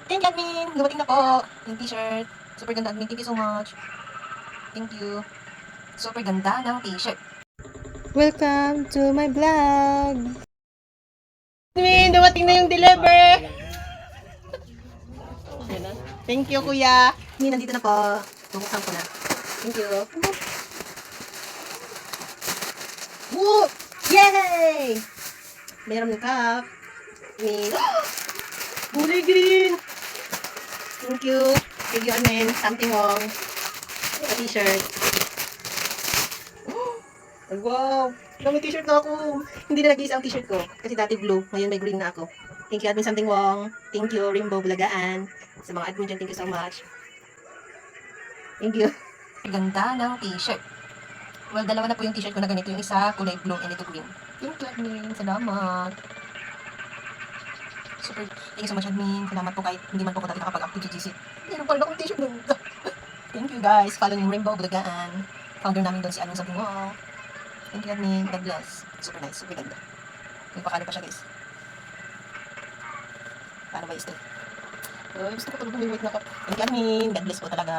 Thank you, admin. Dumating na po yung t-shirt. Super ganda, admin. Thank you so much. Thank you. Super ganda ng t-shirt. Welcome to my vlog. Admin, dumating na yung deliver. Thank you, kuya. Admin, nandito na po. Bubuksan ko na. Thank you. Woo! Yay! Meron ng cup. Admin. Kulay green. Thank you. Thank you, admin. Something wrong. A t-shirt. Ay, wow! May t-shirt na ako. Hindi na nag-iisa ang t-shirt ko. Kasi dati blue. Ngayon may green na ako. Thank you, admin. Something wrong. Thank you, Rainbow Bulagaan. Sa mga admin dyan, thank you so much. Thank you. Ganda ng t-shirt. Well, dalawa na po yung t-shirt ko na ganito. Yung isa, kulay blue and ito green. Thank you, admin. Salamat. Super. Thank you so much, admin. Salamat po kahit hindi man po ko dati nakapag-active sa GC. Meron pa rin akong t-shirt doon. Thank you, guys. Follow yung Rainbow Bulagaan. Founder namin doon si Anong Sabi mo. Thank you, admin. God bless. Super nice. Super ganda. May pakalo pa siya, guys. Paano ba i-stay? Gusto ko tulog na may white na cup. Thank you, admin. God bless po talaga.